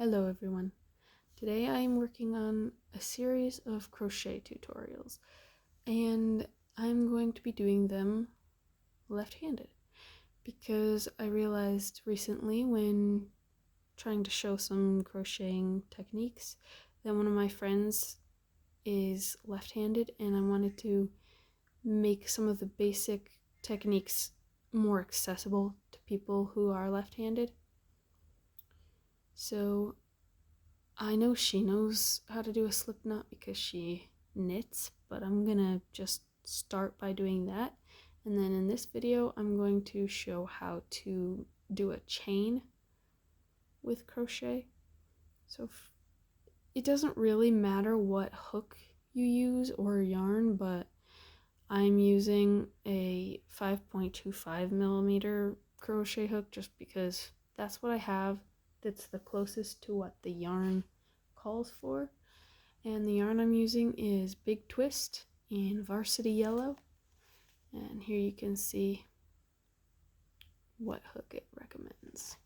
Hello everyone. Today I am working on a series of crochet tutorials and I'm going to be doing them left-handed because I realized recently when trying to show some crocheting techniques that one of my friends is left-handed and I wanted to make some of the basic techniques more accessible to people who are left-handed. So I know she knows how to do a slipknot because she knits, but I'm gonna just start by doing that. And then in this video, I'm going to show how to do a chain with crochet. So it doesn't really matter what hook you use or yarn, but I'm using a 5.25 millimeter crochet hook just because that's what I have. That's the closest to what the yarn calls for. And the yarn I'm using is Big Twist in Varsity Yellow. And here you can see what hook it recommends.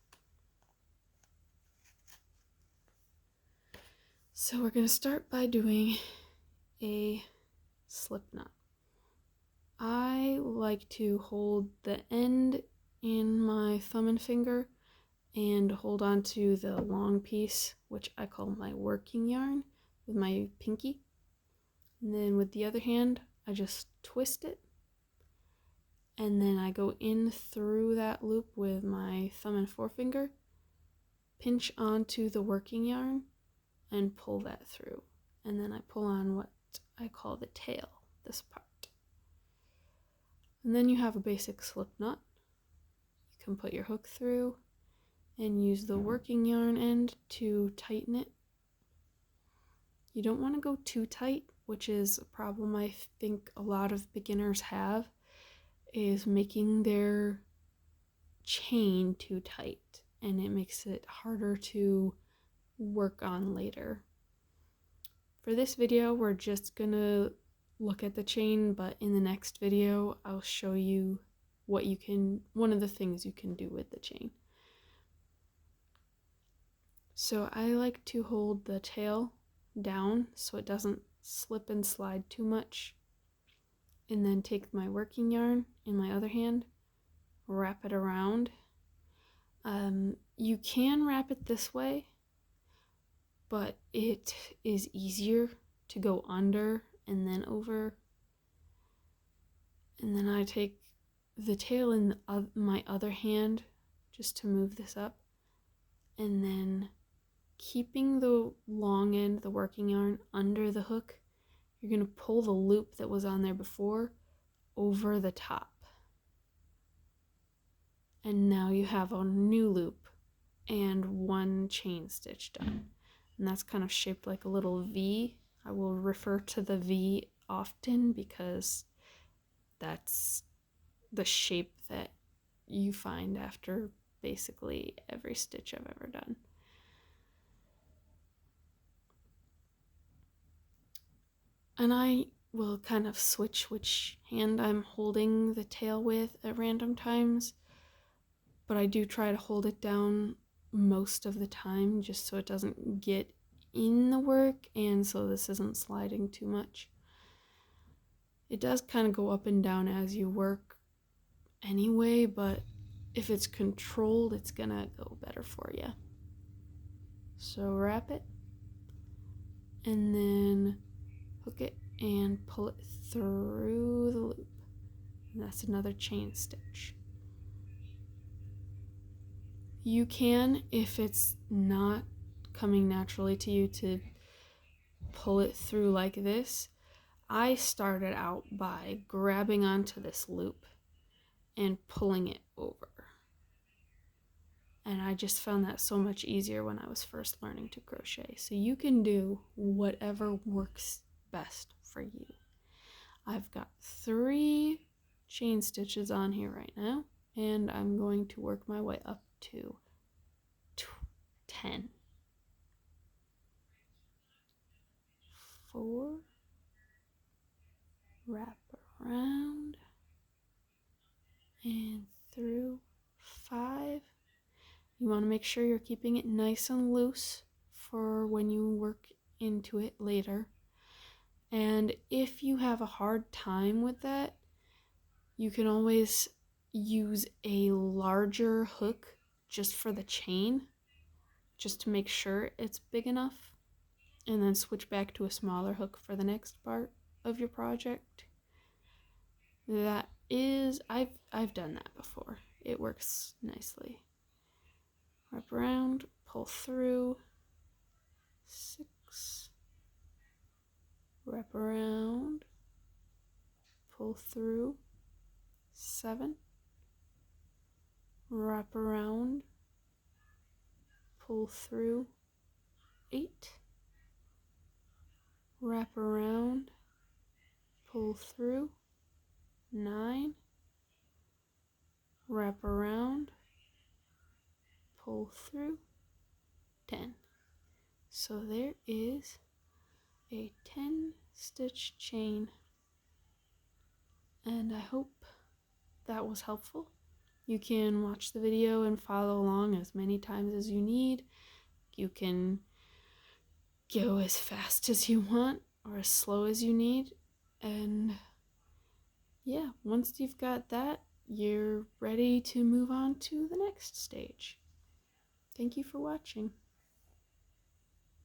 So we're going to start by doing a slip knot. I like to hold the end in my thumb and finger and hold on to the long piece, which I call my working yarn, with my pinky. And then with the other hand, I just twist it. And then I go in through that loop with my thumb and forefinger, pinch onto the working yarn, and pull that through. And then I pull on what I call the tail, this part. And then you have a basic slip knot. You can put your hook through and use the working yarn end to tighten it. You don't want to go too tight, which is a problem I think a lot of beginners have, is making their chain too tight, and it makes it harder to work on later. For this video, we're just gonna look at the chain, but in the next video, I'll show you one of the things you can do with the chain. So I like to hold the tail down so it doesn't slip and slide too much, and then take my working yarn in my other hand, wrap it around. You can wrap it this way, but it is easier to go under and then over. And then I take the tail in my other hand just to move this up, and then keeping the long end, the working yarn, under the hook, you're going to pull the loop that was on there before over the top. And now you have a new loop and one chain stitch done. And that's kind of shaped like a little V. I will refer to the V often because that's the shape that you find after basically every stitch I've ever done. And I will kind of switch which hand I'm holding the tail with at random times, but I do try to hold it down most of the time just so it doesn't get in the work and so this isn't sliding too much. It does kind of go up and down as you work anyway, but if it's controlled, it's gonna go better for you. So wrap it and then hook it and pull it through the loop. And that's another chain stitch. You can, if it's not coming naturally to you, to pull it through like this. I started out by grabbing onto this loop and pulling it over. And I just found that so much easier when I was first learning to crochet. So you can do whatever works best for you. I've got 3 chain stitches on here right now, and I'm going to work my way up to 10. 4, wrap around, and through 5. You want to make sure you're keeping it nice and loose for when you work into it later. And if you have a hard time with that, you can always use a larger hook just for the chain, just to make sure it's big enough, and then switch back to a smaller hook for the next part of your project. That is, I've done that before. It works nicely. Wrap around, pull through, 6, wrap around, pull through, 7, wrap around, pull through, 8, wrap around, pull through, 9, wrap around, pull through, 10. So there is a 10 stitch chain, and I hope that was helpful. You can watch the video and follow along as many times as you need. You can go as fast as you want or as slow as you need, and yeah, once you've got that, you're ready to move on to the next stage. Thank you for watching.